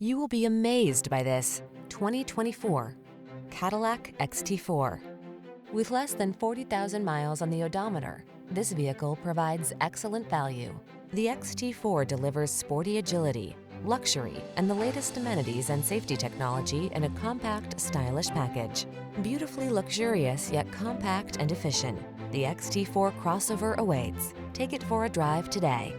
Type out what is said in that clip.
You will be amazed by this 2024 Cadillac XT4. With less than 40,000 miles on the odometer, this vehicle provides excellent value. The XT4 delivers sporty agility, luxury, and the latest amenities and safety technology in a compact, stylish package. Beautifully luxurious yet compact and efficient, the XT4 crossover awaits. Take it for a drive today.